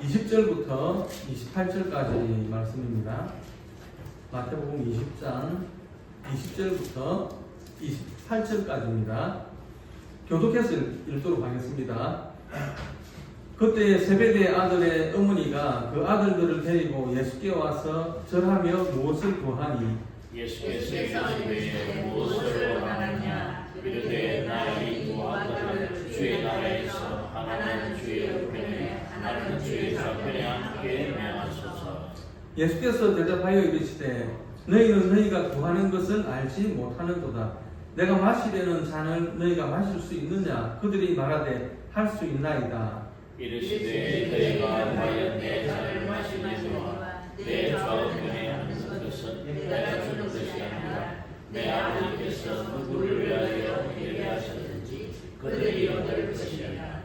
20절부터 28절까지 말씀입니다. 마태복음 20장 20절부터 28절까지입니다. 교독해서 읽도록 하겠습니다. 그때 세베대의 아들의 어머니가 그 아들들을 데리고 예수께 와서 절하며 무엇을 구하니 예수께서 이르시되 무엇을 원하느냐 이르되 나의 두 아들을 주의 나라에서 하나는 주의 우편에 하나는 주의 좌편에 앉게 명하소서. 예수께서 대답하여 이르시되 너희는 너희가 구하는 것을 알지 못하는도다. 내가 마시려는 잔을 너희가 마실 수 있느냐? 그들이 말하되 할 수 있나이다. 이르시되 너희가 과연 내 잔을 마시려니와 내 좌우편에 앉는 것은 내가 주는 것이 아니라 내 아버지께서 누구를 위하여 예배하셨는지 그들이 얻을 것이니라.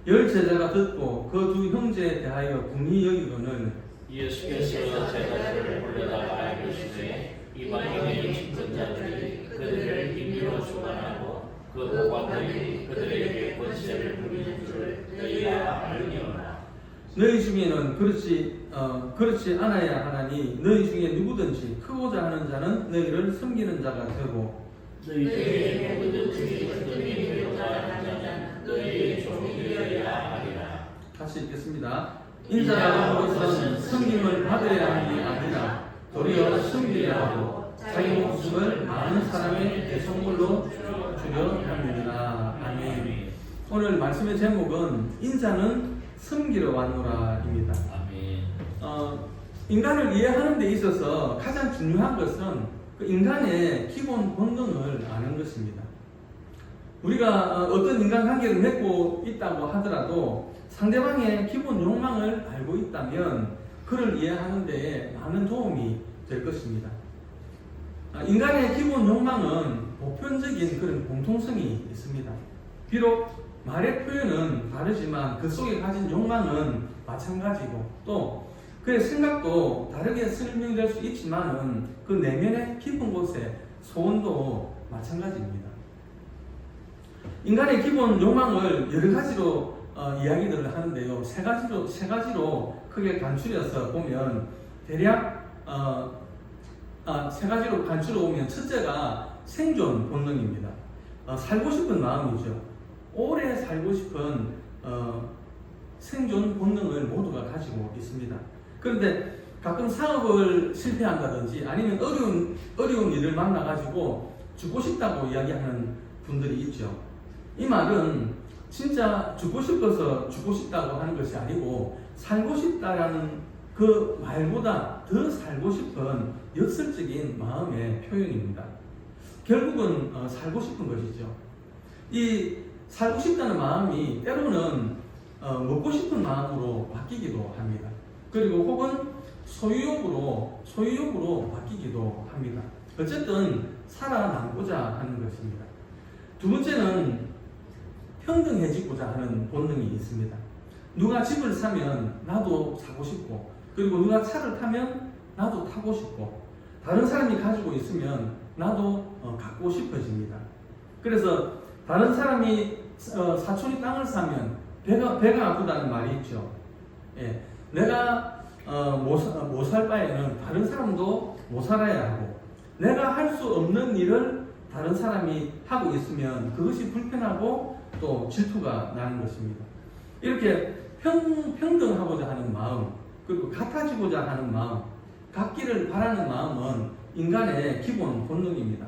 열 제자가 듣고 그 두 형제에 대하여 궁히 여기거늘 예수께서 제자들을 불러다가 이르시되 이방인의 집권자들이 그들을 임의로 주관하고 그 보관들이 그들에게 권세를 부리는 줄을 너희가 알니오라. 너희 중에는 그렇지 않아야 하나니 너희 중에 누구든지 크고자 하는 자는 너희를 섬기는 자가 되고 너희 중에 누구든지 그들이 되고자 하는 자는 너희의 종이 되어야 하리라. 다시 읽겠습니다. 인자가 한 것은 섬김을 받아야 하는 게 아니라 도리어 섬기려 하고 자기 목숨을 많은 사람의 대성물로 주려 함이니라. 아멘. 오늘 말씀의 제목은 인자는 섬기러 왔노라입니다. 아멘. 인간을 이해하는 데 있어서 가장 중요한 것은 그 인간의 기본 본능을 아는 것입니다. 우리가 어떤 인간관계를 맺고 있다고 하더라도 상대방의 기본 욕망을 알고 있다면 그를 이해하는 데 많은 도움이 될 것입니다. 인간의 기본 욕망은 보편적인 그런 공통성이 있습니다. 비록 말의 표현은 다르지만 그 속에 가진 욕망은 마찬가지고 또 그의 생각도 다르게 설명될 수 있지만은 그 내면의 깊은 곳에 소원도 마찬가지입니다. 인간의 기본 욕망을 여러 가지로 이야기들을 하는데요. 세 가지로 크게 간추려서 보면 대략 세 가지로 간추려 보면 첫째가 생존 본능입니다. 살고 싶은 마음이죠. 오래 살고 싶은 생존 본능을 모두가 가지고 있습니다. 그런데 가끔 사업을 실패한다든지 아니면 어려운 일을 만나가지고 죽고 싶다고 이야기하는 분들이 있죠. 이 말은 진짜 죽고 싶어서 죽고 싶다고 하는 것이 아니고 살고 싶다라는 그 말보다 더 살고 싶은 역설적인 마음의 표현입니다. 결국은 살고 싶은 것이죠. 이 살고 싶다는 마음이 때로는 먹고 싶은 마음으로 바뀌기도 합니다. 그리고 혹은 소유욕으로 바뀌기도 합니다. 어쨌든 살아남고자 하는 것입니다. 두 번째는 평등해지고자 하는 본능이 있습니다. 누가 집을 사면 나도 사고 싶고 그리고 누가 차를 타면 나도 타고 싶고 다른 사람이 가지고 있으면 나도 갖고 싶어집니다. 그래서 다른 사람이 사촌이 땅을 사면 배가 아프다는 말이 있죠. 예, 내가 못 살 바에는 다른 사람도 못 살아야 하고 내가 할 수 없는 일을 다른 사람이 하고 있으면 그것이 불편하고 또 질투가 나는 것입니다. 이렇게 평등하고자 하는 마음 그리고 같아지고자 하는 마음 같기를 바라는 마음은 인간의 기본 본능입니다.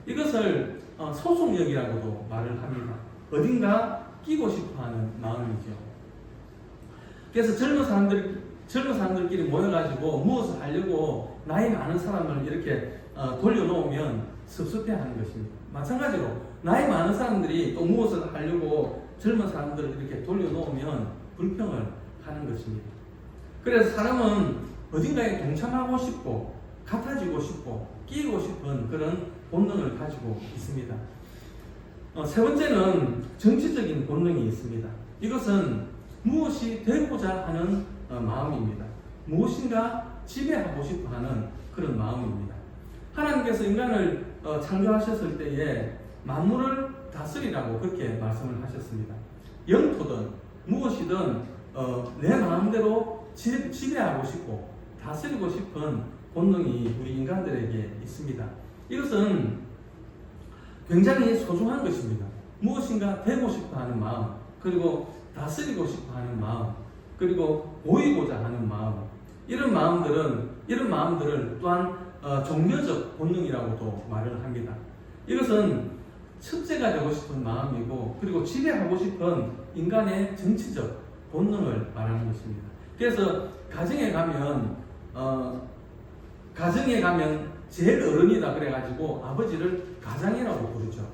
이것을 소속력이라고도 말을 합니다. 어딘가 끼고 싶어하는 마음이죠. 그래서 젊은 사람들끼리 모여가지고 무엇을 하려고 나이 많은 사람을 이렇게 돌려놓으면 섭섭해하는 것입니다. 마찬가지로 나이 많은 사람들이 또 무엇을 하려고 젊은 사람들을 이렇게 돌려놓으면 불평을 하는 것입니다. 그래서 사람은 어딘가에 동참하고 싶고 같아지고 싶고 끼고 싶은 그런 본능을 가지고 있습니다. 세 번째는 정치적인 본능이 있습니다. 이것은 무엇이 되고자 하는 마음입니다. 무엇인가 지배하고 싶어 하는 그런 마음입니다. 하나님께서 인간을 창조하셨을 때에 만물을 다스리라고 그렇게 말씀을 하셨습니다. 영토든 무엇이든 내 마음대로 지배하고 싶고 다스리고 싶은 본능이 우리 인간들에게 있습니다. 이것은 굉장히 소중한 것입니다. 무엇인가 되고 싶어 하는 마음, 그리고 다스리고 싶어 하는 마음, 그리고 보이고자 하는 마음, 이런 마음들을 또한 종교적 본능이라고도 말을 합니다. 이것은 첫째가 되고 싶은 마음이고, 그리고 지배하고 싶은 인간의 정치적 본능을 말하는 것입니다. 그래서 가정에 가면 제일 어른이다 그래가지고 아버지를 가장이라고 부르죠.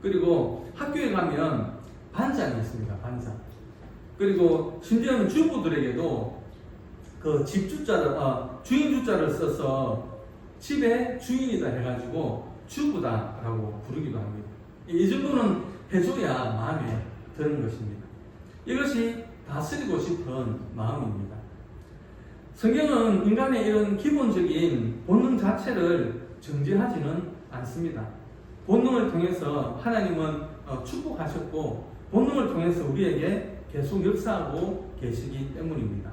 그리고 학교에 가면 반장이 있습니다. 반장. 그리고 심지어는 주부들에게도 그 주인 주자를 써서 집의 주인이다 해가지고 주부다라고 부르기도 합니다. 이 정도는 해줘야 마음에 드는 것입니다. 이것이 다스리고 싶은 마음입니다. 성경은 인간의 이런 기본적인 본능 자체를 정죄하지는 않습니다. 본능을 통해서 하나님은 축복하셨고, 본능을 통해서 우리에게 계속 역사하고 계시기 때문입니다.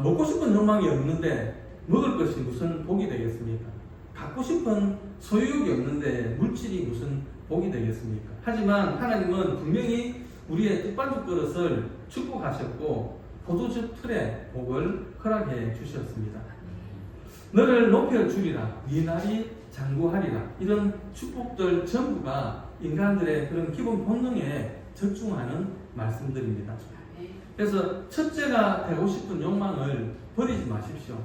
먹고 싶은 욕망이 없는데 먹을 것이 무슨 복이 되겠습니까? 갖고 싶은 소유욕이 없는데 물질이 무슨 복이 되겠습니까? 하지만 하나님은 분명히 우리의 떡반죽 그릇을 축복하셨고 포도주 틀에 복을 허락해 주셨습니다. 너를 높여주리라, 네 날이 장구하리라. 이런 축복들 전부가 인간들의 그런 기본 본능에 적중하는 말씀들입니다. 그래서 첫째가 되고 싶은 욕망을 버리지 마십시오.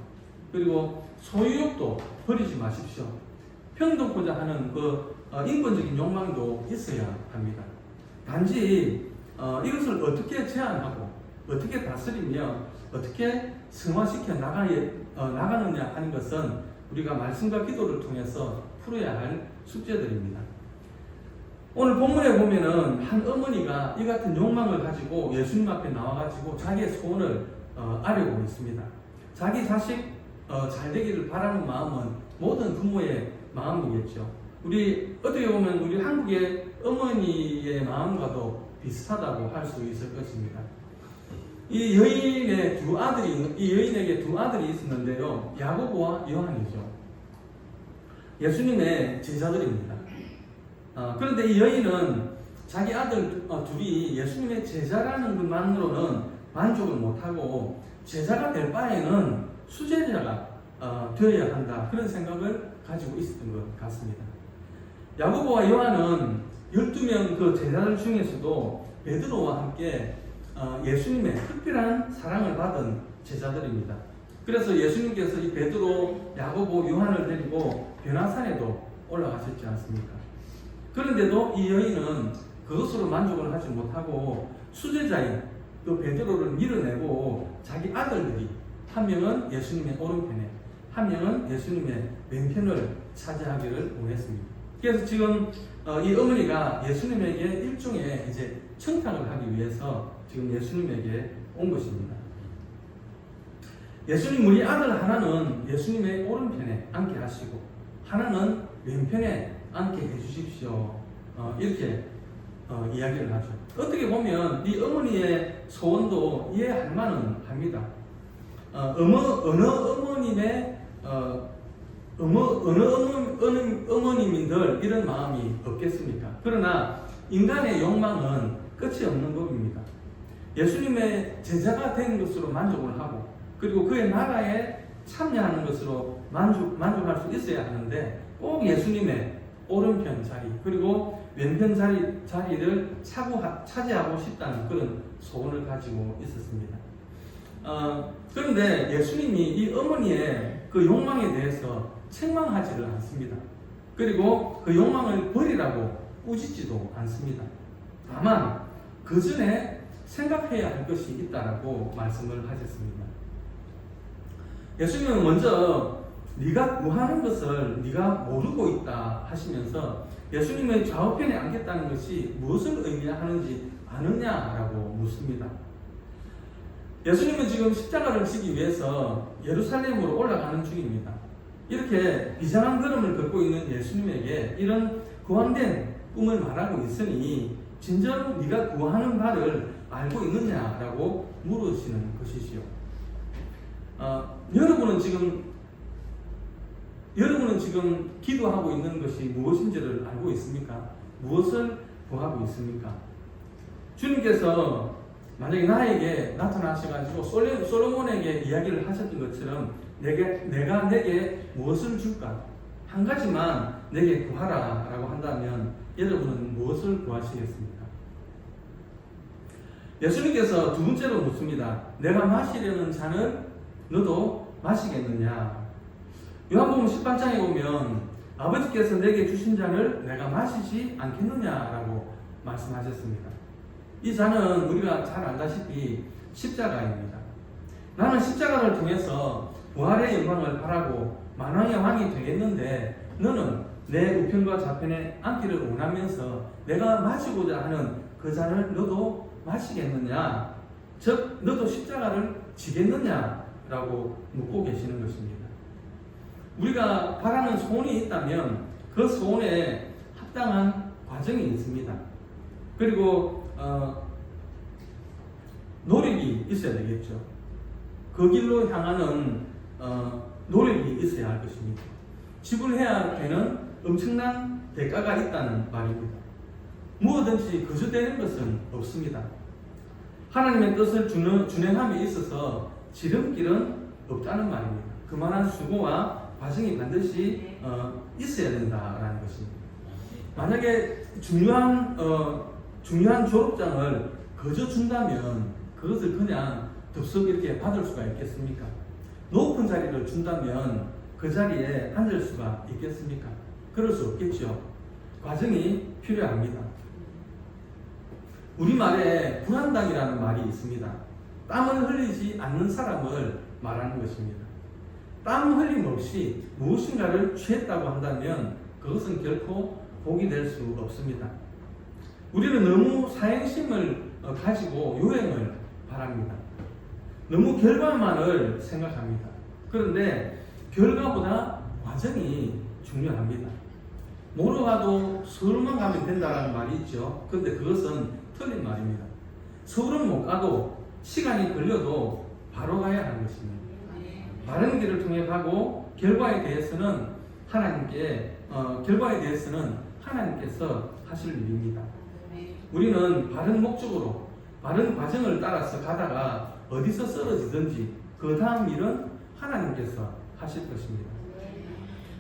그리고 소유욕도 버리지 마십시오. 평등코자 하는 그 인권적인 욕망도 있어야 합니다. 단지 이것을 어떻게 제한하고 어떻게 다스리며 어떻게 승화시켜 나가느냐 하는 것은 우리가 말씀과 기도를 통해서 풀어야 할 숙제들입니다. 오늘 본문에 보면은 한 어머니가 이 같은 욕망을 가지고 예수님 앞에 나와가지고 자기의 소원을 아뢰고 있습니다. 자기 자식 잘 되기를 바라는 마음은 모든 부모의 마음이겠죠. 어떻게 보면 우리 한국의 어머니의 마음과도 비슷하다고 할 수 있을 것입니다. 이 여인에게 두 아들이 있었는데요. 야고보와 요한이죠. 예수님의 제자들입니다. 그런데 이 여인은 자기 아들 둘이 예수님의 제자라는 것만으로는 만족을 못하고 제자가 될 바에는 수제자가 되어야 한다, 그런 생각을 가지고 있었던 것 같습니다. 야고보와 요한은 12명 그 제자들 중에서도 베드로와 함께 예수님의 특별한 사랑을 받은 제자들입니다. 그래서 예수님께서 이 베드로, 야고보, 요한을 데리고 변화산에도 올라가셨지 않습니까? 그런데도 이 여인은 그것으로 만족을 하지 못하고 수제자인 그 베드로를 밀어내고 자기 아들들이 한 명은 예수님의 오른편에, 한 명은 예수님의 왼편을 차지하기를 원했습니다. 그래서 지금 이 어머니가 예수님에게 일종의 이제 청탁을 하기 위해서 지금 예수님에게 온 것입니다. 예수님, 우리 아들 하나는 예수님의 오른편에 앉게 하시고 하나는 왼편에 앉게 해주십시오. 이렇게 이야기를 하죠. 어떻게 보면 이 어머니의 소원도 이해할 만은 합니다. 어느 어머님인들 이런 마음이 없겠습니까? 그러나 인간의 욕망은 끝이 없는 법입니다. 예수님의 제자가 된 것으로 만족을 하고, 그리고 그의 나라에 참여하는 것으로 만족할 수 있어야 하는데, 꼭 예수님의 오른편 자리, 그리고 왼편 자리를 차지하고 싶다는 그런 소원을 가지고 있었습니다. 그런데 예수님이 이 어머니의 그 욕망에 대해서 책망하지를 않습니다. 그리고 그 욕망을 버리라고 꾸짖지도 않습니다. 다만 그 전에 생각해야 할 것이 있다라고 말씀을 하셨습니다. 예수님은 먼저 네가 구하는 것을 네가 모르고 있다 하시면서 예수님의 좌우편에 앉겠다는 것이 무엇을 의미하는지 아느냐라고 묻습니다. 예수님은 지금 십자가를 지기 위해서 예루살렘으로 올라가는 중입니다. 이렇게 비장한 걸음을 걷고 있는 예수님에게 이런 고안된 꿈을 말하고 있으니 진짜로 네가 구하는 바를 알고 있느냐라고 물으시는 것이지요. 여러분은 지금 기도하고 있는 것이 무엇인지를 알고 있습니까? 무엇을 구하고 있습니까? 주님께서 만약에 나에게 나타나셔가지고 솔로몬에게 이야기를 하셨던 것처럼 내가 내게 무엇을 줄까? 한 가지만 내게 구하라 라고 한다면 여러분은 무엇을 구하시겠습니까? 예수님께서 두 번째로 묻습니다. 내가 마시려는 잔을 너도 마시겠느냐? 요한복음 18장에 보면 아버지께서 내게 주신 잔을 내가 마시지 않겠느냐라고 말씀하셨습니다. 이 잔은 우리가 잘 알다시피 십자가입니다. 나는 십자가를 통해서 부활의 영광을 바라고 만왕의 왕이 되겠는데 너는 내 우편과 좌편에 앉기를 원하면서 내가 마시고자 하는 그 잔을 너도 마시겠느냐? 즉 너도 십자가를 지겠느냐? 라고 묻고 계시는 것입니다. 우리가 바라는 소원이 있다면 그 소원에 합당한 과정이 있습니다. 그리고 노력이 있어야 되겠죠. 그 길로 향하는 노력이 있어야 할 것입니다. 지불해야 되는 엄청난 대가가 있다는 말입니다. 무엇든지 거저되는 것은 없습니다. 하나님의 뜻을 준행함에 있어서 지름길은 없다는 말입니다. 그만한 수고와 과정이 반드시 있어야 된다라는 것입니다. 만약에 중요한 졸업장을 거저 준다면 그것을 그냥 덥석 이렇게 받을 수가 있겠습니까? 높은 자리를 준다면 그 자리에 앉을 수가 있겠습니까? 그럴 수 없겠죠. 과정이 필요합니다. 우리말에 불안당이라는 말이 있습니다. 땀을 흘리지 않는 사람을 말하는 것입니다. 땀 흘림 없이 무엇인가를 취했다고 한다면 그것은 결코 복이 될 수 없습니다. 우리는 너무 사행심을 가지고 요행을 바랍니다. 너무 결과만을 생각합니다. 그런데 결과보다 과정이 중요합니다. 뭐로 가도 서울만 가면 된다는 말이 있죠. 그런데 그것은 틀린 말입니다. 서울은 못 가도 시간이 걸려도 바로 가야 하는 것입니다. 바른 길을 통해 가고 결과에 대해서는 하나님께서 하실 일입니다. 우리는 바른 목적으로 바른 과정을 따라서 가다가 어디서 쓰러지든지 그 다음 일은 하나님께서 하실 것입니다.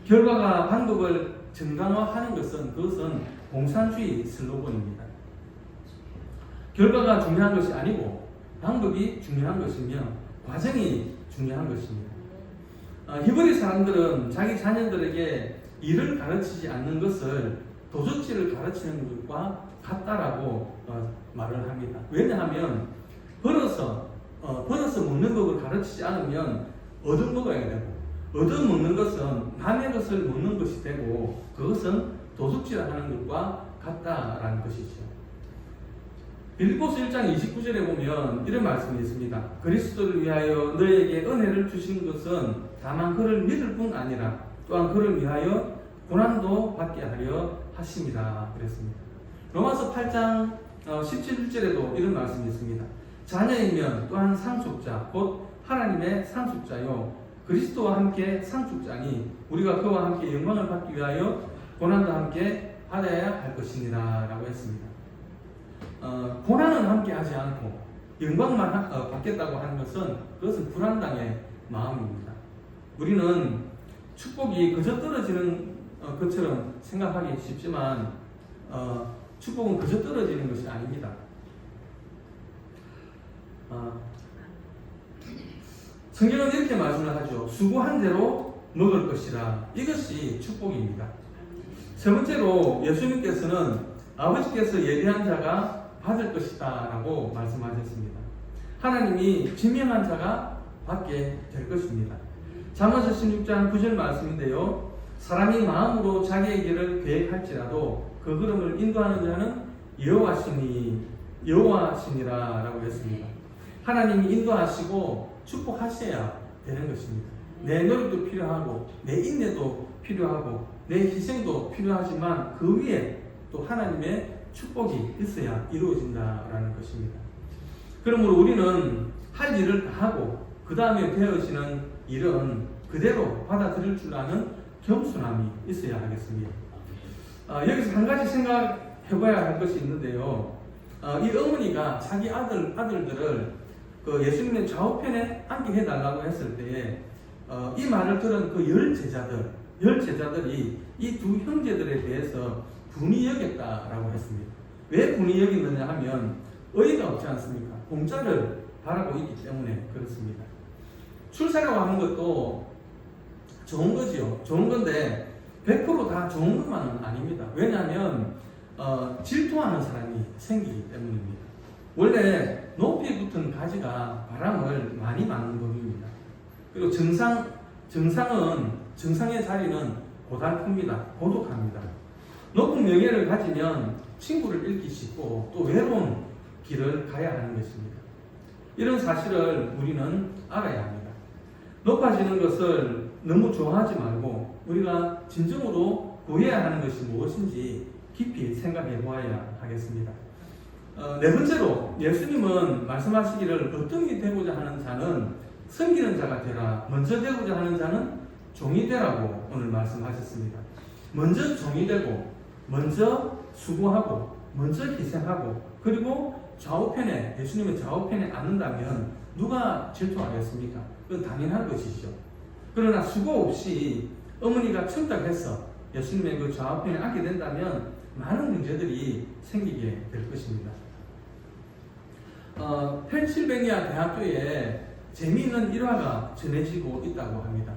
결과가 방법을 정당화하는 그것은 공산주의 슬로건입니다. 결과가 중요한 것이 아니고 방법이 중요한 것이며 과정이 중요한 것입니다. 히브리 사람들은 자기 자녀들에게 일을 가르치지 않는 것을 도적질을 가르치는 것과 같다라고 말을 합니다. 왜냐하면 벌어서 먹는 법을 가르치지 않으면 얻어먹어야 되고 얻어먹는 것은 남의 것을 먹는 것이 되고 그것은 도둑질하는 것과 같다라는 것이죠. 빌립보서 1장 29절에 보면 이런 말씀이 있습니다. 그리스도를 위하여 너에게 은혜를 주신 것은 다만 그를 믿을 뿐 아니라 또한 그를 위하여 고난도 받게 하려 하심이라 그랬습니다. 로마서 8장 17절에도 이런 말씀이 있습니다. 자녀이면 또한 상속자 곧 하나님의 상속자요 그리스도와 함께 상속자니 우리가 그와 함께 영광을 받기 위하여 고난도 함께 받아야 할 것이니라 라고 했습니다. 고난은 함께 하지 않고 영광만 받겠다고 하는 그것은 불안당의 마음입니다. 우리는 축복이 그저 떨어지는 것처럼 생각하기 쉽지만 축복은 그저 떨어지는 것이 아닙니다. 성경은 이렇게 말씀을 하죠. 수고한 대로 먹을 것이라. 이것이 축복입니다. 세 번째로 예수님께서는 아버지께서 예비한 자가 받을 것이다 라고 말씀하셨습니다. 하나님이 지명한 자가 받게 될 것입니다. 잠언서 16장 9절 말씀인데요. 사람이 마음으로 자기의 길을 계획할지라도 그 걸음을 인도하는 자는 여호와시니라 라고 했습니다. 하나님이 인도하시고 축복하셔야 되는 것입니다. 내 노력도 필요하고 내 인내도 필요하고 내 희생도 필요하지만 그 위에 또 하나님의 축복이 있어야 이루어진다라는 것입니다. 그러므로 우리는 할 일을 다 하고 그 다음에 되어지는 일은 그대로 받아들일 줄 아는 겸손함이 있어야 하겠습니다. 여기서 한 가지 생각해봐야 할 것이 있는데요. 이 어머니가 자기 아들들을 그 예수님의 좌우편에 앉게 해달라고 했을 때에 이 말을 들은 그 열 제자들이 이 두 형제들에 대해서 분이 여겼다라고 했습니다. 왜 분이 여겼느냐 하면 의의가 없지 않습니까? 공짜를 바라고 있기 때문에 그렇습니다. 출세라고 하는 것도 좋은 거지요. 좋은 건데 100% 다 좋은 것만은 아닙니다. 왜냐하면 질투하는 사람이 생기기 때문입니다. 원래 높이 붙은 가지가 바람을 많이 막는 법입니다. 그리고 정상의 자리는 고달픕니다. 고독합니다. 높은 명예를 가지면 친구를 잃기 쉽고 또 외로운 길을 가야 하는 것입니다. 이런 사실을 우리는 알아야 합니다. 높아지는 것을 너무 좋아하지 말고 우리가 진정으로 구해야 하는 것이 무엇인지 깊이 생각해 보아야 하겠습니다. 네 번째로 예수님은 말씀하시기를 어떤 이 되고자 하는 자는 섬기는 자가 되라, 먼저 되고자 하는 자는 종이 되라고 오늘 말씀하셨습니다. 먼저 종이 되고 먼저 수고하고 먼저 희생하고 그리고 좌우편에 예수님의 좌우편에 앉는다면 누가 질투하겠습니까? 그건 당연한 것이죠. 그러나 수고 없이 어머니가 청탁해서 예수님의 그 좌우편에 앉게 된다면 많은 문제들이 생기게 될 것입니다. 펜실베니아 대학교에 재미있는 일화가 전해지고 있다고 합니다.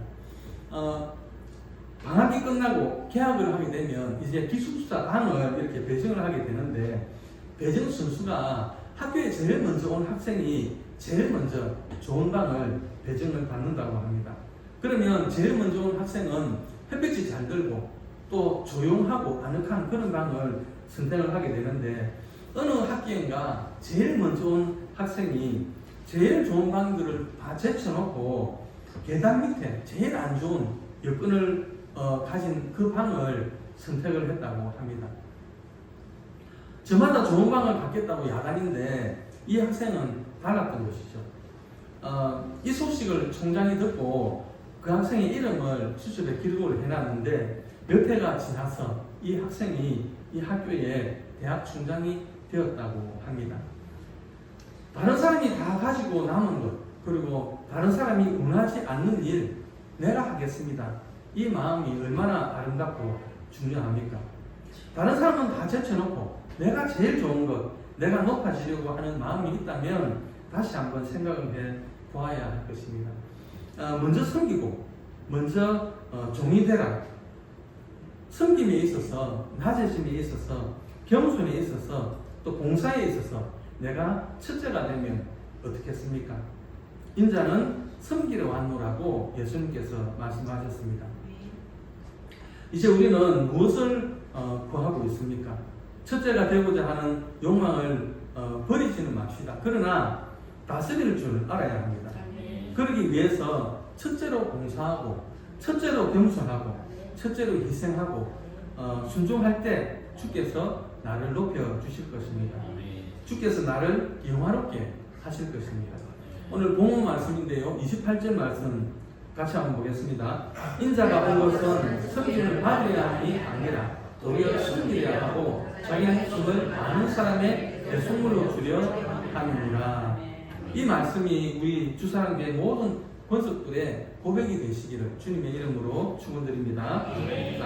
방학이 끝나고 개학을 하게 되면 이제 기숙사 방을 이렇게 배정을 하게 되는데 배정 순수가 학교에 제일 먼저 온 학생이 제일 먼저 좋은 방을 배정을 받는다고 합니다. 그러면 제일 먼저 온 학생은 햇빛이 잘 들고 또 조용하고 아늑한 그런 방을 선택을 하게 되는데 어느 학기인가 제일 먼저 온 학생이 제일 좋은 방들을 다 제쳐놓고 계단 밑에 제일 안 좋은 여건을 가진 그 방을 선택을 했다고 합니다. 저마다 좋은 방을 받겠다고 야단인데 이 학생은 달랐던 것이죠. 이 소식을 총장이 듣고 그 학생의 이름을 수첩에 기록을 해놨는데 몇 해가 지나서 이 학생이 이 학교의 대학 총장이 되었다고 합니다. 다른 사람이 다 가지고 남은 것 그리고 다른 사람이 원하지 않는 일 내가 하겠습니다. 이 마음이 얼마나 아름답고 중요합니까? 다른 사람은 다 제쳐놓고 내가 제일 좋은 것 내가 높아지려고 하는 마음이 있다면 다시 한번 생각을 해 보아야 할 것입니다. 먼저 섬기고 먼저 종이 되라. 섬김에 있어서 낮아짐에 있어서 겸손에 있어서 또 봉사에 있어서 내가 첫째가 되면 어떻겠습니까? 인자는 섬기러 왔노라고 예수님께서 말씀하셨습니다. 이제 우리는 무엇을 구하고 있습니까? 첫째가 되고자 하는 욕망을 버리지는 맙시다. 그러나 다스릴 줄 알아야 합니다. 그러기 위해서 첫째로 봉사하고 첫째로 겸손하고 첫째로 희생하고 순종할 때 주께서 나를 높여 주실 것입니다. 주께서 나를 영화롭게 하실 것입니다. 오늘 본문 말씀인데요. 28절 말씀 같이 한번 보겠습니다. 인자가 온 것은 섬김을 받으려 함이 아니라 도리어 섬기려 하고 자기 목숨을 많은 사람의 대속물로 주려 함이니라. 이 말씀이 우리 주사랑교회 모든 권속들의 고백이 되시기를 주님의 이름으로 축원드립니다. 아멘.